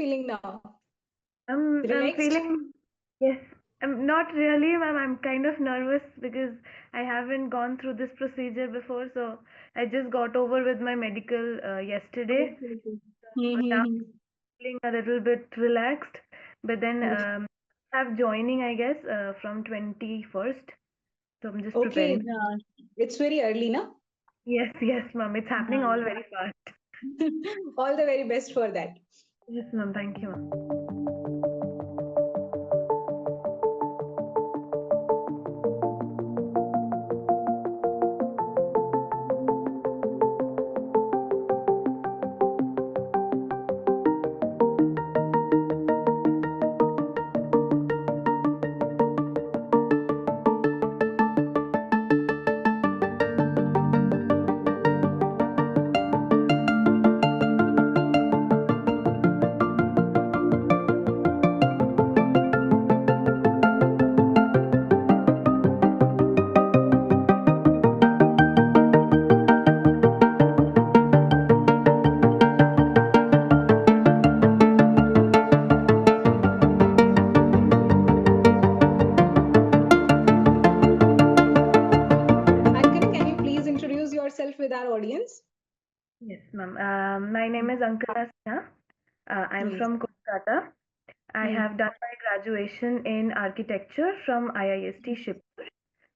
feeling now? I'm Relaxed? feeling, yes, I'm not really, ma'am. I'm kind of nervous because I haven't gone through this procedure before. So I just got over with my medical yesterday. Okay, okay. But now Mm-hmm. feeling a little bit relaxed. But then Okay. have joining, I guess, from 21st. So I'm just Okay. preparing. It's very early, now. Yes, yes, ma'am. It's happening all very fast. All the very best for that. Yes, ma'am. Thank you, ma'am. Ankana, can you please introduce yourself with our audience? Yes, ma'am. My name is Ankana Sinha. I'm Yes. from Kolkata. I Hmm. have done my graduation in architecture from IIST Shipur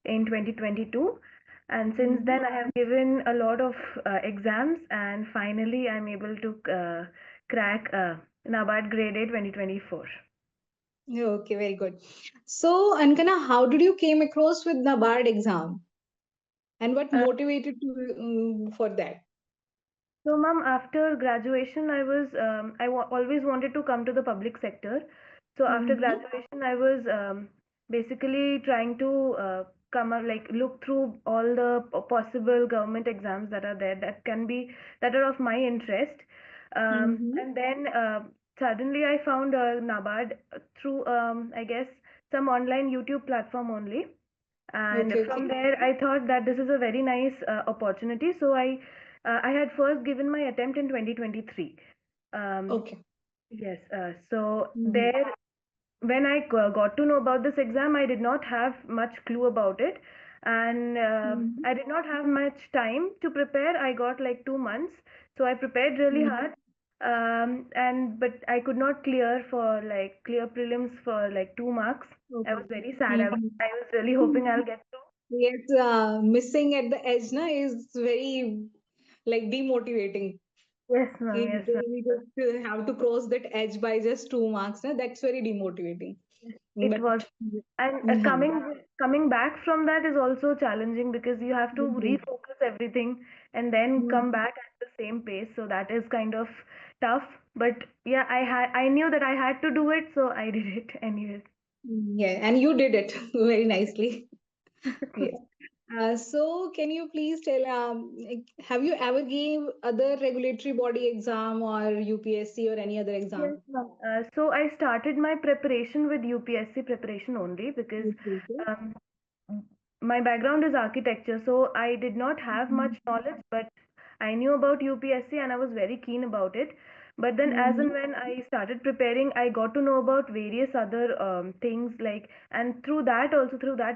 in 2022. And since Mhm. then, I have given a lot of exams, and finally, I'm able to crack NABARD Grade A 2024. Okay, very good. So, Ankana, how did you came across with NABARD exam and what Uh, motivated you for that? So, ma'am, after graduation, always wanted to come to the public sector. So, after Mm-hmm. graduation, I was basically trying to come up, like look through all the possible government exams that are there that are of my interest. Mm-hmm. And then suddenly I found NABARD through, I guess, some online YouTube platform only. And Okay, from okay. there, I thought that this is a very nice opportunity. So I had first given my attempt in 2023. Um, Okay. yes. So Mm-hmm. there, when I got to know about this exam, I did not have much clue about it, and Mm-hmm. I did not have much time to prepare. I got like 2 months, so I prepared really hard. And but I could not clear prelims for like 2 marks. I was Okay. very sad. Mm-hmm. I was really hoping I'll get through. Yes, missing at the edge na is very like demotivating. Yes, ma'am. If Yes, ma'am. we just have to cross that edge by just 2 marks, na, that's very demotivating. It But was. And yeah. coming back from that is also challenging because you have to Mhm. refocus everything and then Mhm. come back at the same pace. So that is kind of tough. But yeah, I knew that I had to do it, so I did it anyways. Yeah, and you did it very nicely. Yes. So can you please tell, like, have you ever gave other regulatory body exam or UPSC or any other Yes, exam? ma'am. So I started my preparation with UPSC preparation only because Okay, okay. um, my background is architecture, so I did not have Mhm. much knowledge, but I knew about UPSC and I was very keen about it. But then, as Mhm. and when I started preparing, I got to know about various other things like, and through that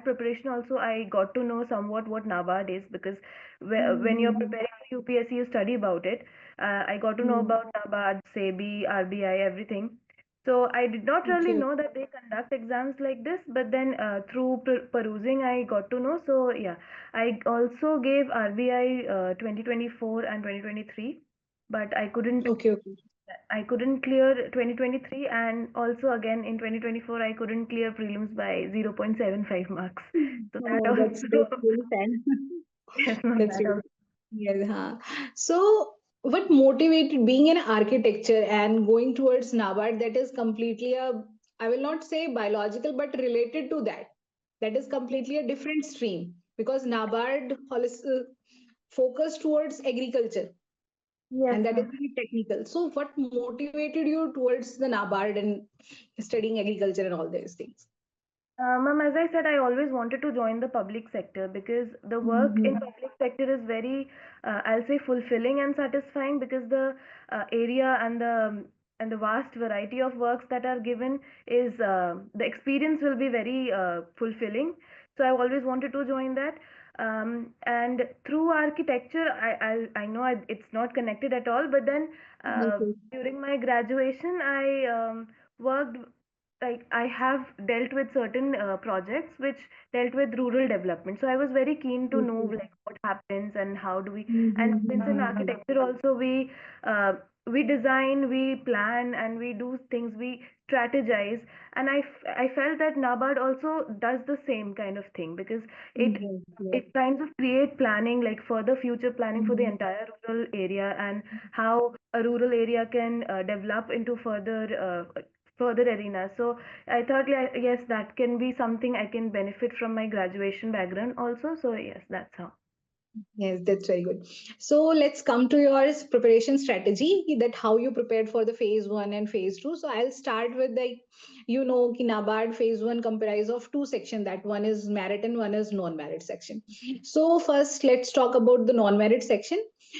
preparation, also I got to know somewhat what NABARD is because when you're Mhm. preparing for UPSC, you study about it. I got to know Mhm. about NABARD, SEBI, RBI, everything. So I did not really Okay. know that they conduct exams like this, but then through perusing, I got to know. So yeah, I also gave RBI 2024 and 2023, but Okay. Okay. I couldn't clear 2023, and also again in 2024 I couldn't clear prelims by 0.75 marks. So that Oh, that's also really sad. yes, ma'am, That's that really also. yeah. Huh. So, what motivated being in architecture and going towards NABARD? That is completely a, I will not say biological, but related to that. That is completely a different stream because NABARD focus towards agriculture Yes, and that is ma'am. very technical. So, what motivated you towards the NABARD and studying agriculture and all these things? Ma'am, as I said, I always wanted to join the public sector because the work in Mhm. public sector is very, I'll say, fulfilling and satisfying because the area and the and the vast variety of works that are given is the experience will be very fulfilling. So I've always wanted to join that. And through architecture, I know it's not connected at all, but then Yes, yes. during my graduation, I worked, like I have dealt with certain projects which dealt with rural development. So I was very keen to know Okay. like what happens and how do we. And since in Mm-hmm. architecture also uh, we design, we plan, and we do things, we strategize. And I felt that NABARD also does the same kind of thing, because it Yes, yes. it kinds of create planning, like further future planning for the Mhm. entire rural area, and how a rural area can develop into further arenas. So I thought, yes, that can be something I can benefit from my graduation background also. So yes, that's how. Yes, that's very good. So let's come to your preparation strategy, that how you prepared for the phase one and phase two. So I'll start with ki NABARD phase one comprise of two sections. That one is merit and one is non-merit section. So first, let's talk about the non-merit section.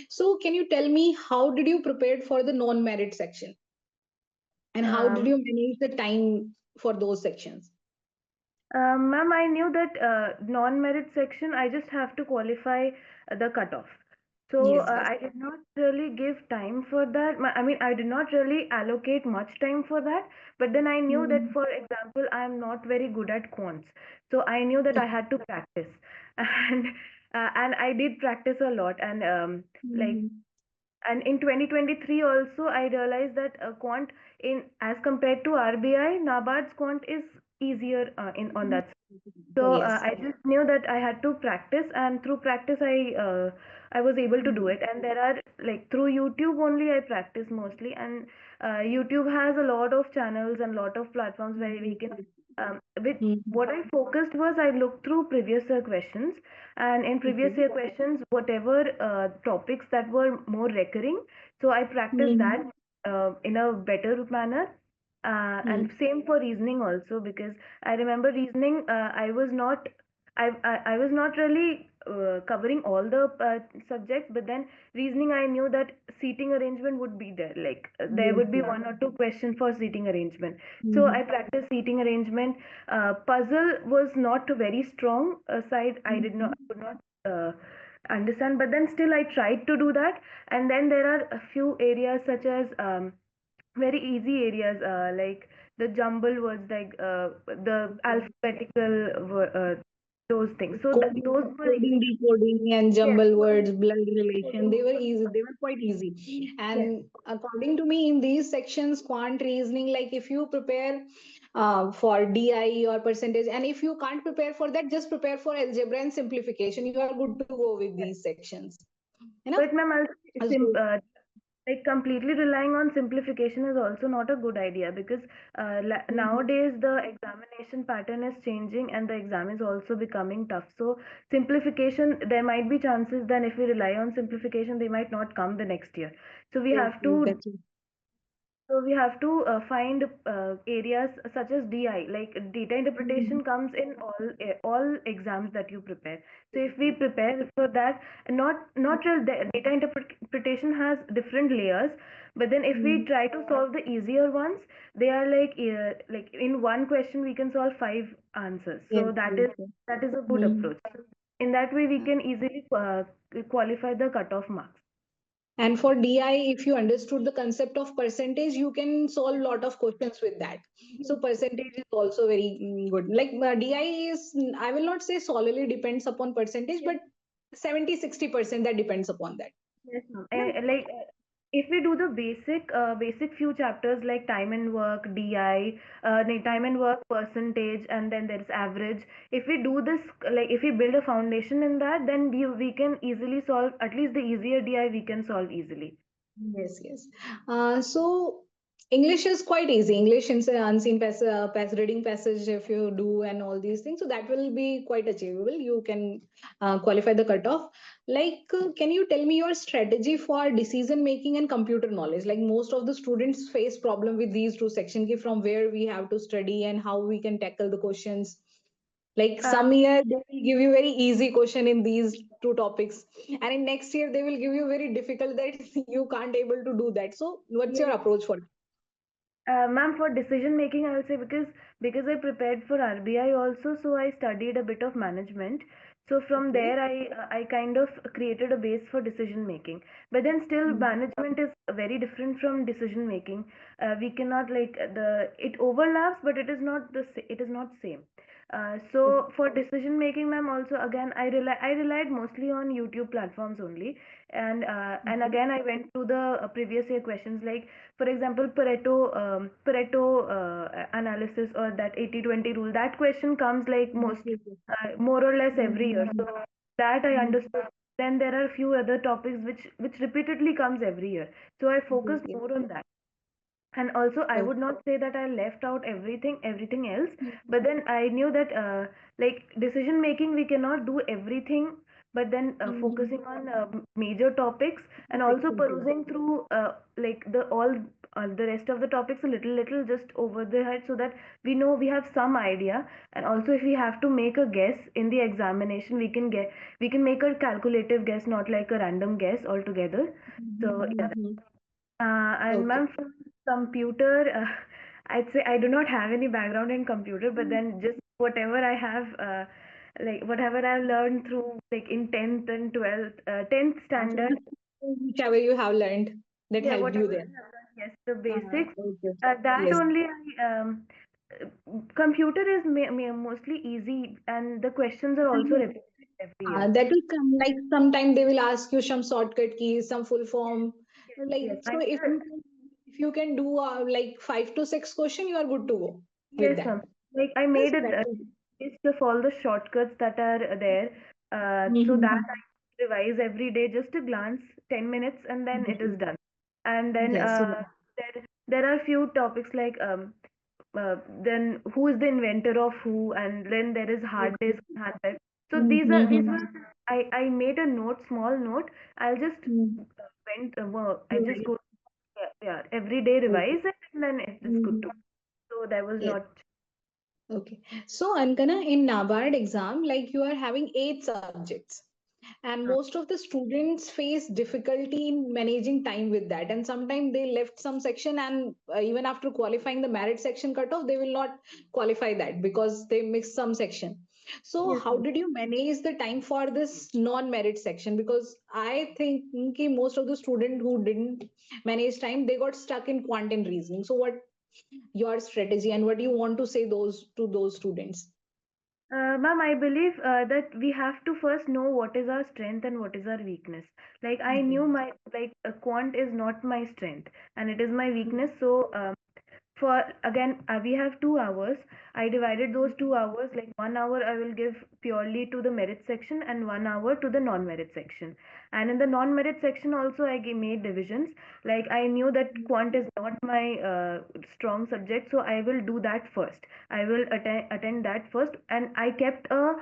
So can you tell me how did you prepare for the non-merit section and how did Um, you manage the time for those sections? Ma'am, I knew that non-merit section, I just have to qualify the cutoff. So Yes, yes. I did not really give time for that. I mean, I did not really allocate much time for that. But then I knew that, Mm-hmm. for example, I am not very good at quants. So I knew that I had to practice, and and I did practice a lot. And like, Mm-hmm. and in 2023 also, I realized that quant, in as compared to RBI, NABARD's quant is easier in on that. So Yes. I just knew that I had to practice, and through practice, I was able to do it. And there are, like, through YouTube only I practice mostly, and YouTube has a lot of channels and lot of platforms where we can. With Mm-hmm. what I focused was, I looked through previous year questions, and in previous Okay. year questions, whatever topics that were more recurring, so I practiced that Mm-hmm. in a better manner. And same for reasoning also, because I remember reasoning. I was not really covering all the subjects, but then reasoning, I knew that seating arrangement would be there. Like there Yes, would be yes. one or two questions for seating arrangement. So Mm-hmm. I practiced seating arrangement. Puzzle was not a very strong side. Mm-hmm. Could not understand, but then still I tried to do that. And then there are a few areas such as very easy areas, like the jumble words, like the alphabetical those things. So those Coding, were coding, easy. decoding, and Yes, jumble coding, words, blood relation. coding, They were decoding. easy. They were quite easy. Yes. And according to me, in these sections, quant reasoning, like if you prepare for DI or percentage, and if you can't prepare for that, just prepare for algebra and simplification. You are good to go with Yes. these sections. You know? But ma'am, So, like completely relying on simplification is also not a good idea, because Mhm. nowadays the examination pattern is changing and the exam is also becoming tough. So simplification, there might be chances that if we rely on simplification, they might not come the next year. So we Yes, have yes, to that's it. find areas such as DI, like data Mhm. interpretation comes in all exams that you prepare. So if we prepare for that, not real data interpretation has different layers, but then if we Mhm. try to solve the easier ones, they are like in one question we can solve five answers. Yes, So yes, yes. that is a good Mhm. approach. In that way, we can easily qualify the cutoff marks. And for DI, if you understood the concept of percentage, you can solve a lot of questions with that. So percentage is also very good. Like DI is, I will not say solely depends upon percentage, but 70-60% that depends upon that. Yes, ma'am. You know? If we do the basic few chapters like time and work, DI, time and work percentage, and then there's average. If we do this, like if we build a foundation in that, then we can easily solve at least the easier DI we can solve easily. Yes, yes. So English is quite easy. English in unseen reading passage, if you do and all these things, so that will be quite achievable. You can qualify the cutoff. Like, can you tell me your strategy for decision making and computer knowledge? Like most of the students face problem with these two sections, ki from where we have to study and how we can tackle the questions. Like some Um, year they will give you very easy question in these two topics, and in next year they will give you very difficult that you can't able to do that. So what's your yes, approach for it? Ma'am, for decision making, I will say, because I prepared for RBI also, so I studied a bit of management. So from Okay. there, I kind of created a base for decision making. But then still, Mm. management is very different from decision making. We cannot like the it overlaps, but it is not same. Okay. So for decision making, ma'am, also again I relied mostly on YouTube platforms only, and Okay. again I went to the previous year questions, like for example Pareto analysis, or that 80-20 rule. That question comes like Yes, yes, yes. more or less every year, Mm-hmm. so that I Mm-hmm. understood. Then there are a few other topics which repeatedly comes every year, so I Yes, focused yes. more on that. And also I Okay. would not say that I left out everything else, Mm-hmm. but then I knew that like decision making we cannot do everything, but then Mm-hmm. focusing on major topics, and also Exactly. perusing through like the rest of the topics a little just over the head, so that we know we have some idea. And also if we have to make a guess in the examination, we can make a calculative guess, not like a random guess altogether. So yeah. Mm-hmm. And Okay. ma'am, from computer, I'd say I do not have any background in computer, but then just whatever I have, like whatever I've learned through like in 10th and 12th, 10th So standard, whichever you have learned that yeah, helped you whatever there. I have learned, yes, the Uh, basics, okay. that Yes. only uh, computer is mostly easy, and the questions are also repetitive every year. That will come like sometime they will ask you some shortcut keys, some full Yes, form. yes, Like yes. so, if you can do like 5 to 6 question, you are good to go with Yes, that. ma'am. Like I Yes, made that a is. list of all the shortcuts that are there, so that Mm-hmm. I revise every day, just a glance, 10 minutes, and then it is done. And then Yes. there are few topics like then who is the inventor of who, and then there is hard disk, hard drive. So these Mm-hmm. were I made a note, small note. I'll just I just go, yeah, every day revise it, and then it is good to Mm-hmm. go. So there was not. Okay. So, Ankana, in NABARD exam, like you are having 8 subjects, and most of the students face difficulty in managing time with that. And sometimes they left some section, and even after qualifying the merit section cutoff, they will not qualify that because they missed some section. So, Yes, how did you manage the time for this non-merit section? Because I think most of the students who didn't manage time, they got stuck in quant and reasoning. So, what your strategy and what you want to say those to those students? Ma'am, I believe that we have to first know what is our strength and what is our weakness. Like I Okay. knew my quant is not my strength and it is my weakness. So for again we have 2 hours. I divided those 2 hours, like 1 hour I will give purely to the merit section and 1 hour to the non-merit section. And in the non-merit section also made divisions. Like I knew that quant is not my strong subject, so I will do that first. I will attend that first, and I kept a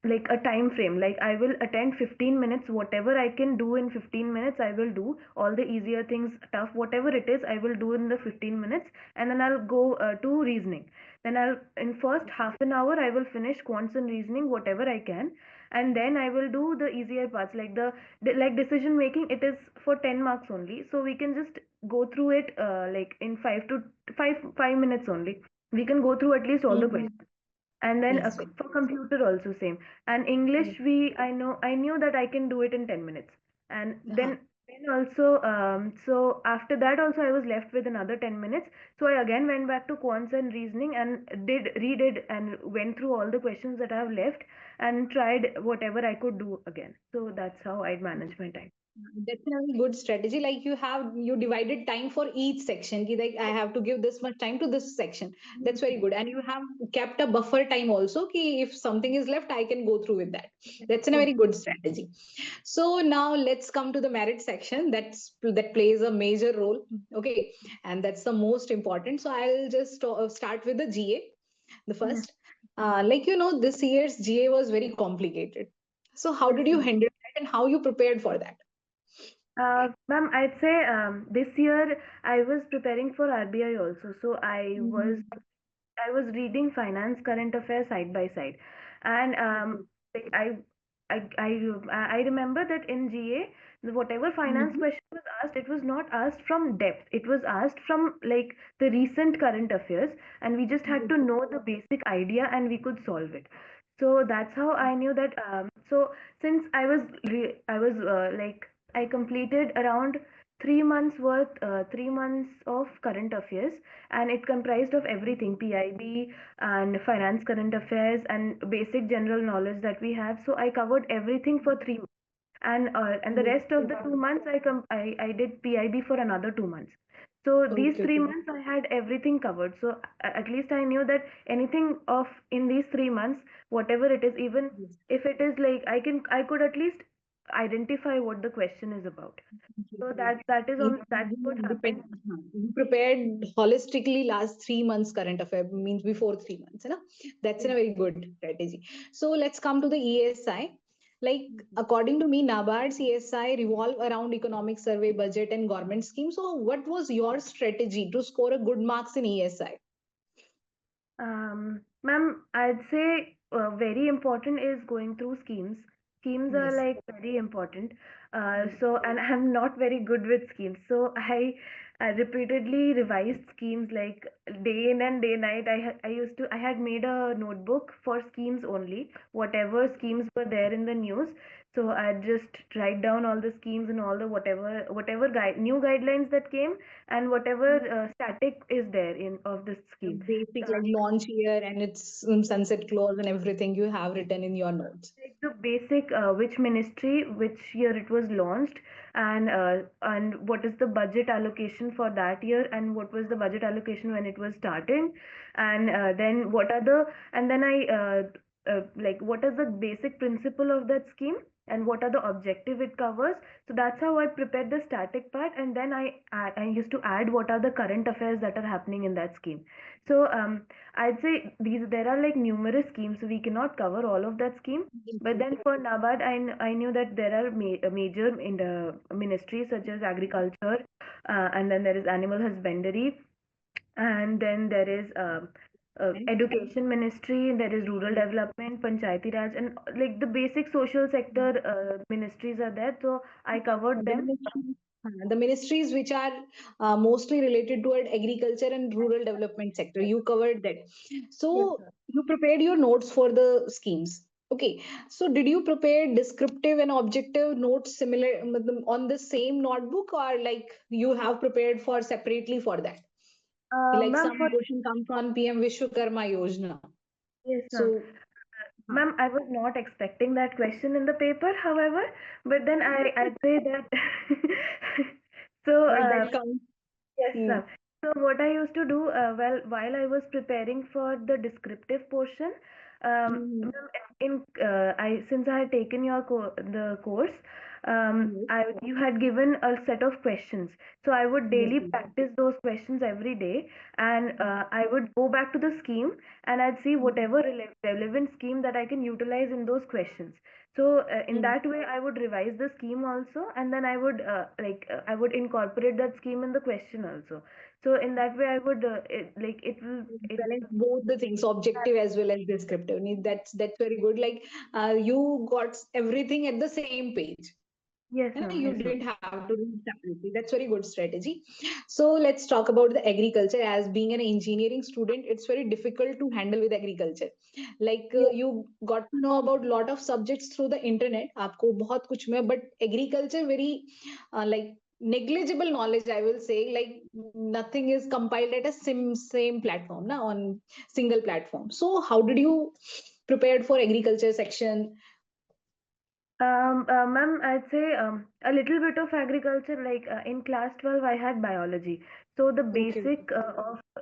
like a time frame. Like I will attend 15 minutes, whatever I can do in 15 minutes I will do. All the easier things, tough, whatever it is, I will do in the 15 minutes. And then I'll go to reasoning. Then I'll in first half an hour I will finish quants and reasoning, whatever I can. And then I will do the easier parts, like like decision making. It is for 10 marks only, so we can just go through it like in 5 minutes only. We can go through at least all the Mhm. questions. And then Yes, right. for computer also same. And English, I knew that I can do it in 10 minutes. And Uh-huh. then also so after that also I was left with another 10 minutes. So I again went back to quants and reasoning and redid and went through all the questions that I have left, and tried whatever I could do again. So that's how I manage my time. That's a very good strategy. Like you divided time for each section. Ki like I have to give this much time to this section. That's very good. And you have kept a buffer time also. Ki if something is left, I can go through with that. That's a Yes. very good strategy. So now let's come to the merit section. That plays a major role. Okay, and that's the most important. So I'll just start with the GA. The Yes. first, this year's GA was very complicated. So how Yes. did you handle that, and how you prepared for that? Ma'am, I'd say this year I was preparing for RBI also, so Mhm. I was reading finance current affairs side by side. And Okay. like I remember that in GA Whatever finance Mhm. question was asked, it was not asked from depth. It was asked from like the recent current affairs, and we just had to know the basic idea and we could solve it. So that's how I knew that. So since I was like I completed around 3 months worth, 3 months of current affairs, and it comprised of everything: PIB and finance current affairs and basic general knowledge that we have. So I covered everything for 3 months, and the rest of the 2 months I did PIB for another 2 months. So these Okay, three okay. months I had everything covered. So at least I knew that anything of in these 3 months, whatever it is, even Yes. if it is like I could at least identify what the question is about. Okay. So that's what happened. You prepared holistically last 3 months current affair means before 3 months, है ना? That's a very good strategy. So let's come to the ESI. Like according to me, NABARD's ESI revolve around economic survey, budget, and government schemes. So what was your strategy to score a good marks in ESI? Ma'am, I'd say very important is going through schemes. Schemes are Yes. like very important. And I'm not very good with schemes. So I repeatedly revised schemes like day in and day night. I had made a notebook for schemes only, whatever schemes were there in the news. So I'd just write down all the schemes and all the whatever new guidelines that came, and whatever static is there in of this The scheme. basic uh, like launch year and its sunset clause and everything you have written in your notes. like the basic which ministry, which year it was launched, and what is the budget allocation for that year, and what was the budget allocation when it was starting, and then what are the and then like what is the basic principle of that scheme, and what are the objective it covers. So that's how I prepared the static part, and then I used to add what are the current affairs that are happening in that scheme. So I'd say these there are like numerous schemes, so we cannot cover all of that scheme. But then for NABARD, I knew that there are major in the ministries such as agriculture, and then there is animal husbandry, and then there is education ministry, there is rural development, panchayati raj, and like the basic social sector ministries are there. So I covered The them. ministries, the ministries which are mostly related toward agriculture and rural development sector, you covered that. Yes, So sir. you prepared your notes for the schemes. Okay. So did you prepare descriptive and objective notes similar on the same notebook, or like you have prepared for separately for that? Like Ma'am, some for portion comes on PM Vishwakarma Yojana. yes, ma'am. So, huh. Ma'am, I was not expecting that question in the paper, however, but then I'd say that. So, But that comes. yes, Hmm. ma'am. So what I used to do, while I was preparing for the descriptive portion, Hmm. ma'am, I since I had taken the course, Yes. you had given a set of questions. So I would Yes. daily practice those questions every day, and I would go back to the scheme, and I'd see Yes. whatever relevant scheme that I can utilize in those questions. So in Hmm. that way, I would revise the scheme also, and then I would incorporate that scheme in the question also. So in that way, I would it will it Balance both the things, objective as well as descriptive. That's very good. Like you got everything at the same page. yes, You know, ma'am, you yes, ma'am. didn't have to read separately. That's very good strategy. So let's talk about the agriculture. As being an engineering student, it's very difficult to handle with agriculture. Like Yes. you got to know about lot of subjects through the internet. आपको बहुत कुछ में, but agriculture very like negligible knowledge. I will say like nothing is compiled at a same platform, na, on single platform. So how did you prepared for agriculture section? Ma'am, I'd say a little bit of agriculture. Like in class 12, I had biology. So the Okay.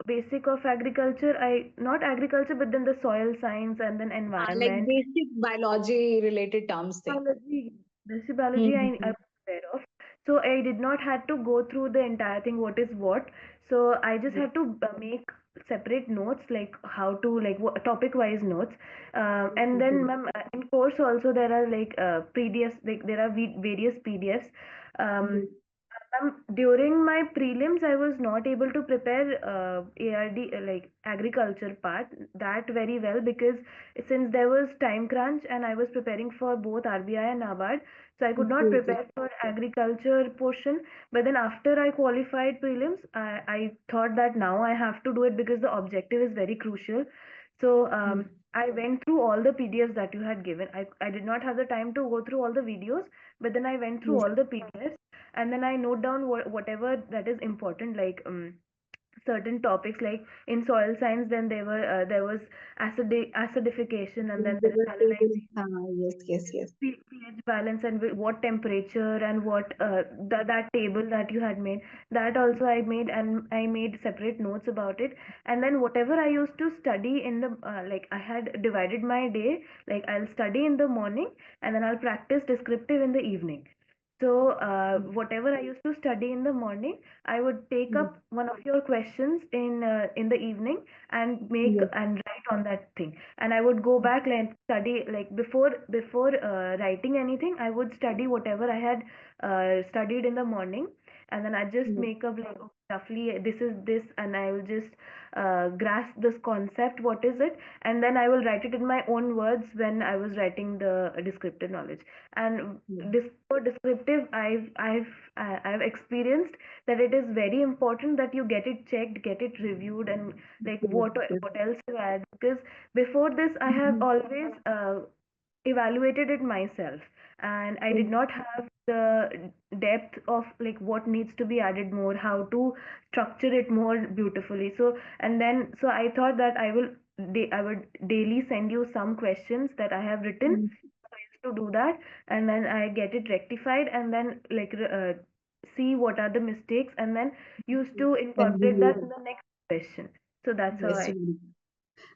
basic of agriculture, I not agriculture, but then the soil science and then Like environment. basic biology related terms thing. Biology, basic biology, I Mm-hmm. was aware of. So I did not had to go through the entire thing, what is what. So I just had to make separate notes, like how to like topic wise notes. And then ma'am, in course also there are like PDFs, like there are various PDFs. Um, During my prelims, I was not able to prepare ARD like agriculture part that very well, because since there was time crunch and I was preparing for both RBI and NABARD, so I could not Okay, okay. prepare for agriculture portion. But then after I qualified prelims, I thought that now I have to do it because the objective is very crucial. So I went through all the PDFs that you had given. I did not have the time to go through all the videos, but then I went through Yes, all the PDFs, and then I note down whatever that is important, like certain topics, like in soil science, then there was acidification, and then there is salinization, yes, yes, yes. pH balance, and what temperature, and what that table that you had made, that also I made, and I made separate notes about it. And then whatever I used to study in the like, I had divided my day, like I'll study in the morning, and then I'll practice descriptive in the evening. So whatever I used to study in the morning, I would take Yes, up one of your questions in the evening, and make yes, and write on that thing. And I would go back and study, like before writing anything, I would study whatever I had studied in the morning, and then I just yes, make up like, okay, roughly this is this, and I will just grasp this concept, what is it, and then I will write it in my own words when I was writing the descriptive knowledge. And yes, for descriptive, I've experienced that it is very important that you get it checked, get it reviewed, and like yes, yes. what else to add, because before this I have Mhm. always evaluated it myself, and I did not have the depth of like what needs to be added more, how to structure it more beautifully. So and then so I thought that I would daily send you some questions that I have written. Mhm. I used to do that, and then I get it rectified, and then like see what are the mistakes, and then used to And incorporate that review. in the next question. So that's how Yes, I.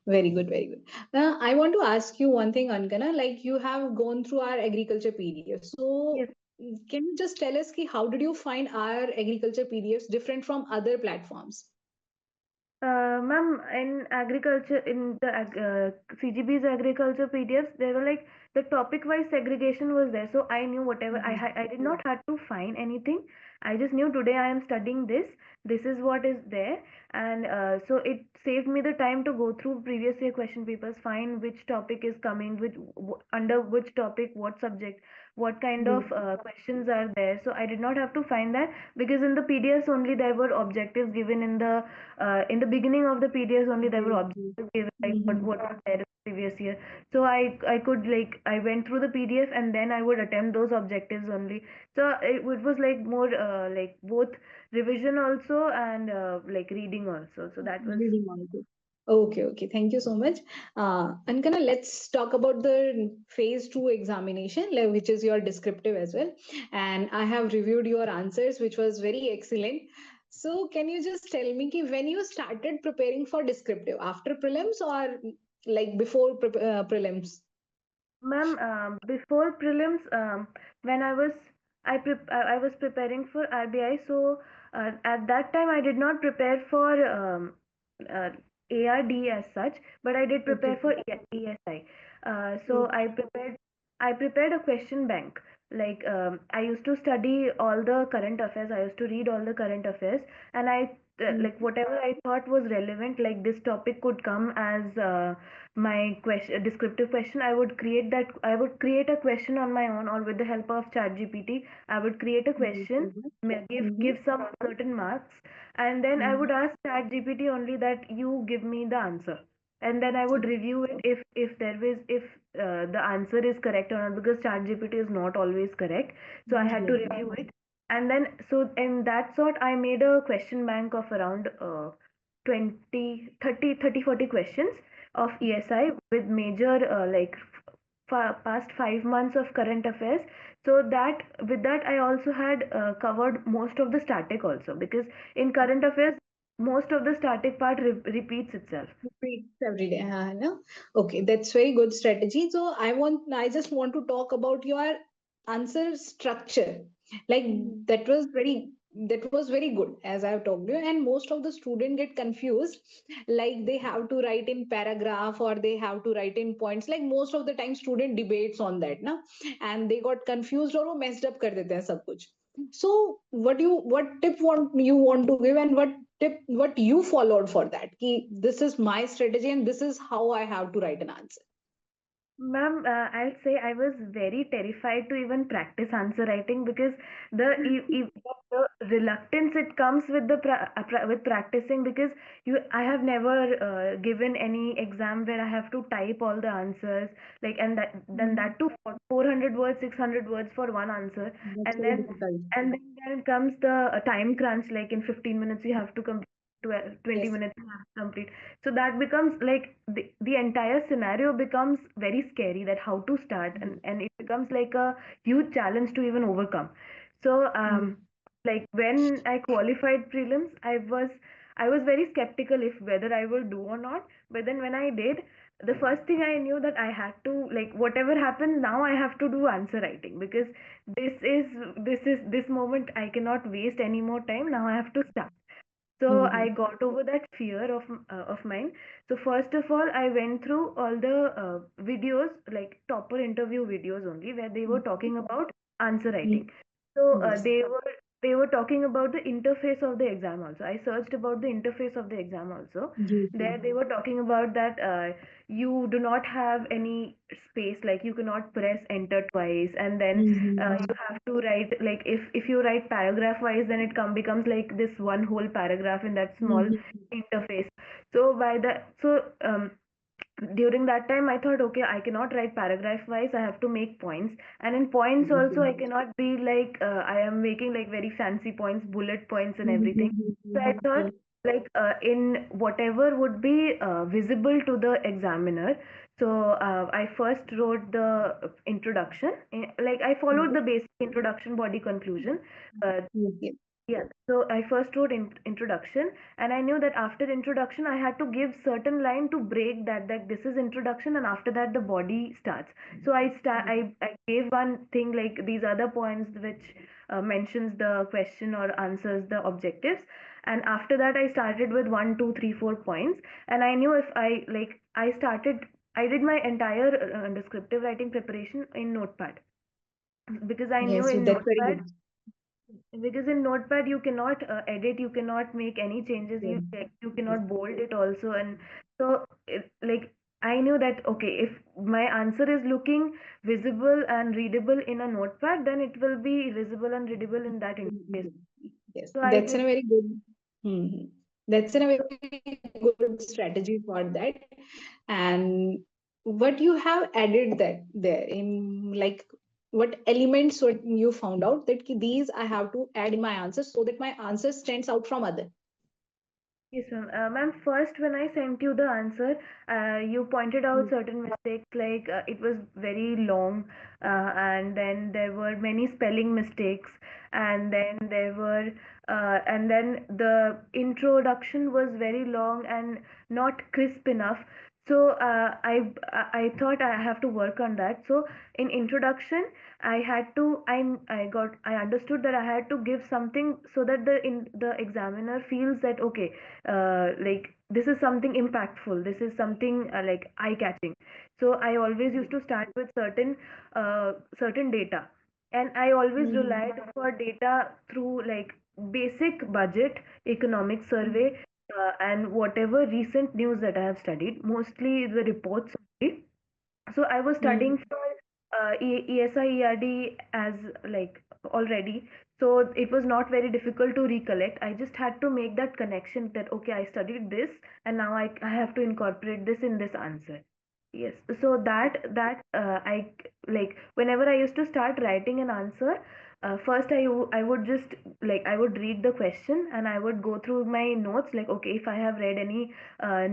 very good, very good. Now, I want to ask you one thing, Ankana. Like you have gone through our agriculture PDF. So, Yes. can you just tell us ki, how did you find our agriculture PDFs different from other platforms? Ma'am, in agriculture, in the CGB's agriculture PDFs, they were like the topic-wise segregation was there. So I knew whatever I did not have to find anything. I just knew today I am studying this. This is what is there, and so it saved me the time to go through previous year question papers, find which topic is coming, under which topic, what subject, what kind Yes, of questions are there. So I did not have to find that, because in the PDFs only there were objectives given in the beginning of the PDFs only there were yes, yes. objectives given, like Mhm. what was there in the previous year. So I could like I went through the PDF, and then I would attempt those objectives only. So it was like more like both revision also, and like reading also. So that was. Reading also. Okay, okay. Thank you so much. Ankana, let's talk about the phase two examination, which is your descriptive as well. And I have reviewed your answers, which was very excellent. So, can you just tell me ki, when you started preparing for descriptive, after prelims or like before prelims? Ma'am, before prelims, when I was preparing for RBI, so at that time I did not prepare for uh, ARD as such, but I did Okay. prepare for ESI. So Okay. I prepared a question bank. Like I used to study all the current affairs. I used to read all the current affairs, and I like whatever I thought was relevant, like this topic could come as my question descriptive question. I would create a question on my own, or with the help of ChatGPT. I would create a question, Mm-hmm. give some certain marks, and then I would ask ChatGPT only that you give me the answer, and then I would review it if there is if the answer is correct or not, because ChatGPT is not always correct. So I had to Yes. review it, and then so in that sort I made a question bank of around 30 questions of ESI, with major like past 5 months of current affairs. So that with that I also had covered most of the static also, because in current affairs most of the static part repeats itself. Repeats every day. No? Okay, that's very good strategy. So I just want to talk about your answer structure. Like that was very good, as I've told you. And most of the student get confused, like they have to write in paragraph or they have to write in points. Like most of the time, student debates on that, na? And they got confused or वो messed up कर देते हैं सब कुछ. So what tip want to give, and what you followed for that? Ki, this is my strategy and this is how I have to write an answer. Ma'am, I'll say I was very terrified to even practice answer writing because the reluctance it comes with with practicing, because I have never given any exam where I have to type all the answers, like, and that too for 400 words, 600 words for one answer. That's and very then difficult. and then comes the time crunch, like in 15 minutes you have to complete, 20 Yes. minutes you have to complete. So that becomes like the entire scenario becomes very scary, that how to start, and it becomes like a huge challenge to even overcome. So like when I qualified prelims, I was very skeptical if whether I will do or not. But then when I did, the first thing I knew that I had to, like, whatever happens now, I have to do answer writing, because this moment I cannot waste any more time. Now I have to start. So I Mhm. got over that fear of mine. So first of all, I went through all the videos, like topper interview videos only, where they were talking about answer writing. So Yes. they were talking about the interface of the exam also. I searched about the interface of the exam also. Yes. There they were talking about that you do not have any space, like you cannot press enter twice, and then you have to write, like, if you write paragraph wise, then it becomes like this one whole paragraph in that small interface. So during that time I thought, okay, I cannot write paragraph wise, I have to make points, and in points also I cannot be like I am making like very fancy points, bullet points and everything. So I thought, like, in whatever would be visible to the examiner. So I first wrote the introduction, like I followed the basic introduction, body, conclusion. uh, Yes. yeah, so I first wrote introduction, and I knew that after introduction I had to give certain line to break that this is introduction, and after that the body starts. So I gave one thing, like these other points which mentions the question or answers the objectives, and after that I started with 1, 2, 3, 4 points, and I knew if I did my entire descriptive writing preparation in Notepad, because I knew Yes, in that's very Notepad good. because in Notepad you cannot edit, you cannot make any changes, Yes. you cannot bold it also. And so like I knew that, okay, if my answer is looking visible and readable in a Notepad, then it will be visible and readable in that interface. Yes, So I that's a did. very good. Hmm. That's a very good strategy for that. And what you have added that there in, like, what elements what you found out that these I have to add in my answers so that my answer stands out from other. Yes, ma'am. Ma'am, first when I sent you the answer, you pointed out certain mistakes, like it was very long, and then there were many spelling mistakes, and then and then the introduction was very long and not crisp enough. So I thought I have to work on that. So in introduction, I understood that I had to give something so that the examiner feels that, okay, like this is something impactful, this is something like eye catching. So I always used to start with certain data, and I always relied for data through like basic budget, economic survey, and whatever recent news that I have studied, mostly the reports only. So I was studying for ESI ERD as like already. So it was not very difficult to recollect. I just had to make that connection that, okay, I studied this, and now I have to incorporate this in this answer. Yes. So I like whenever I used to start writing an answer, first I would just, like, I would read the question and I would go through my notes, like, okay, if I have read any uh,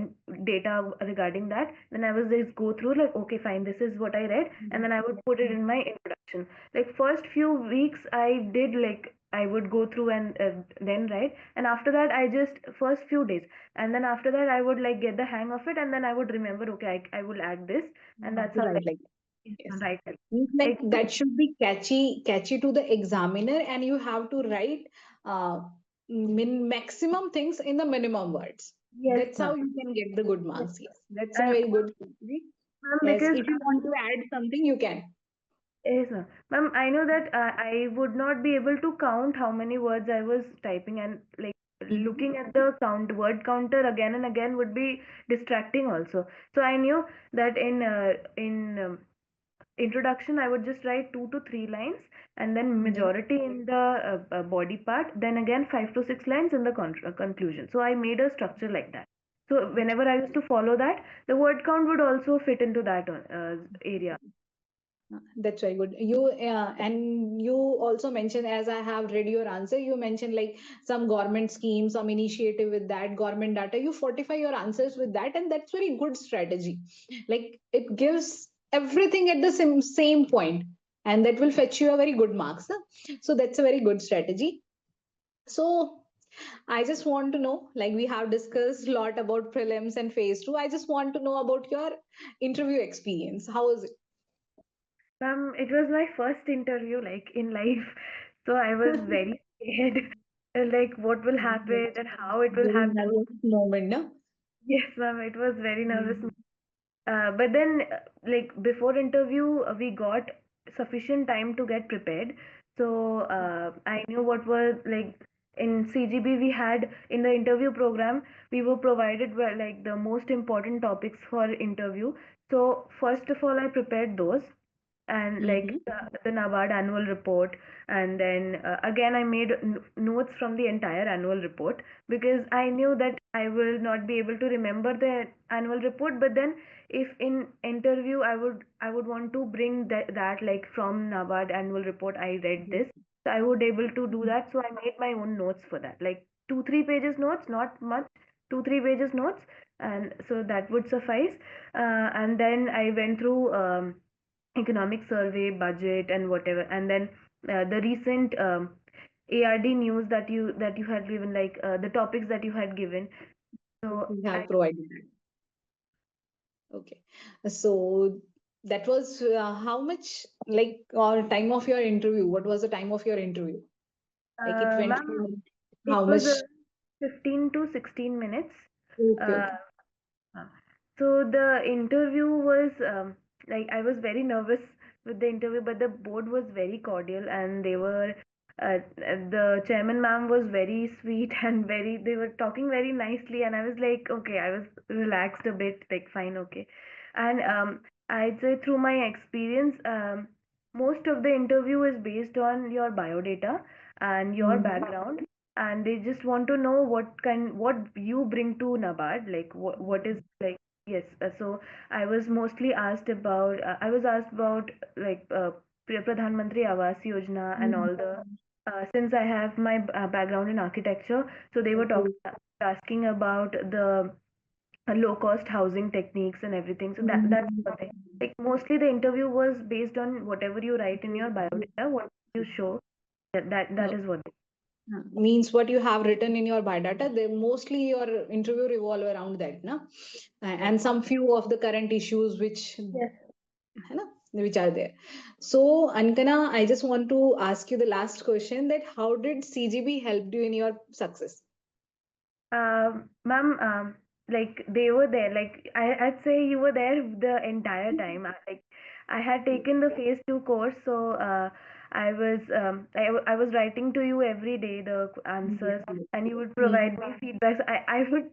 data regarding that, then I would just go through, like, okay, fine, this is what I read, and then I would put it in my introduction. Like first few weeks I did, like I would go through and then write, and after that I just first few days, and then after that I would like get the hang of it, and then I would remember, okay, I will add this, You and have that's to how write like I yes. write it. Means like Like that should be catchy to the examiner, and you have to write uh, maximum things in the minimum words. yes, That's how ma'am. you can get the good Yes, marks. Yes, that's a and very good strategy. ma'am, Yes, because if you want to add something, you can. Yes, ma'am. Ma'am, I know that I would not be able to count how many words I was typing, and like Mhm. looking at the word counter again and again would be distracting also. So I knew that in introduction I would just write 2 to 3 lines, and then Yeah. majority in the body part, then again 5 to 6 lines in the conclusion. So I made a structure like that. So whenever I used to follow that, the word count would also fit into that area. That's very good. And you also mentioned, as I have read your answer, you mentioned like some government scheme, some initiative with that government data. You fortify your answers with that, and that's very good strategy. Like it gives everything at the same point, and that will fetch you a very good marks. Huh? So that's a very good strategy. So I just want to know, like we have discussed a lot about prelims and phase two. I just want to know about your interview experience. How is it? It was my first interview like in life, so I was very scared, like what will happen and how it will Very happen. nervous moment, no? Yes, ma'am, it was very nervous. Mhm. But then, like before interview, we got sufficient time to get prepared. So I knew what was like in CGB we had in the interview program, we were provided like the most important topics for interview. So first of all, I prepared those, and like Mhm. the NABARD annual report, and then again I made notes from the entire annual report, because I knew that I will not be able to remember the annual report. But then if in interview I would want to bring that like from NABARD annual report I read this, so I would able to do that. So I made my own notes for that, like 2 3 pages notes, not much, 2 3 pages notes, and so that would suffice. And then I went through economic survey, budget, and whatever, and then the recent ARD news that you had given, like the topics that you had given. So We I have provided that. Okay. So that was how much, like, or time of your interview? What was the time of your interview? Like it went ma'am, from it how was much? 15 to 16 minutes. Okay, Uh, okay. Uh, So the interview was like I was very nervous with the interview, but the board was very cordial, and the chairman ma'am was very sweet and they were talking very nicely, and I was like, okay, I was relaxed a bit, like fine, okay. And I'd say through my experience, most of the interview is based on your biodata and your Mhm. background, and they just want to know what you bring to NABARD, like what is like. Yes, so I was asked about like Pradhan Mantri Awas Yojana and Mhm. all the since I have my background in architecture, so they were Okay. asking about the low cost housing techniques and everything. So that's Mhm. one thing. Like mostly the interview was based on whatever you write in your biodata, what you show. That No, is what. means what you have written in your biodata, they mostly your interview revolve around that, na? Yes. And some few of the current issues which Yes. है ना, which are there. So Ankana, I just want to ask you the last question, that how did CGB help you in your success? Ma'am, like they were there. Like I'd say you were there the entire time. Like I had taken the phase two course, so I was writing to you every day the answers, and you would provide me feedback. So I would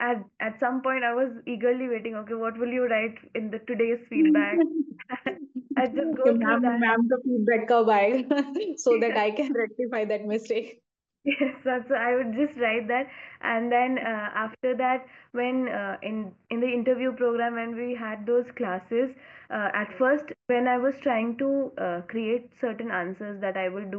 at some point I was eagerly waiting. Okay, what will you write in the today's feedback? I just कि go through ma'am that. Ma'am का feedback कब आएगा so that I can rectify that mistake. Yes, so I would just write that, and then after that, when in the interview program, when we had those classes, at first when I was trying to create certain answers that I would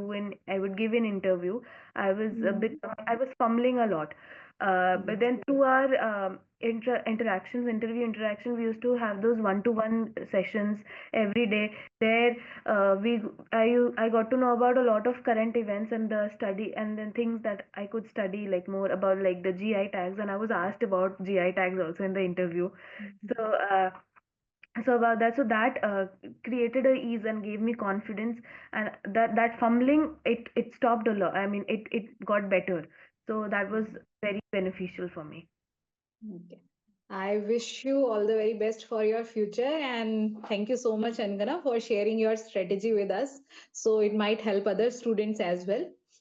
give in interview, I was fumbling a lot. But then through our interview interaction, we used to have those one-to-one sessions every day. There, I got to know about a lot of current events and the study, and then things that I could study like more about, like the GI tags, and I was asked about GI tags also in the interview. So about that, so that created a ease and gave me confidence, and that fumbling, it stopped a lot. I mean, it got better. So that was very beneficial for me. Okay. I wish you all the very best for your future. And thank you so much, Angana, for sharing your strategy with us. So it might help other students as well.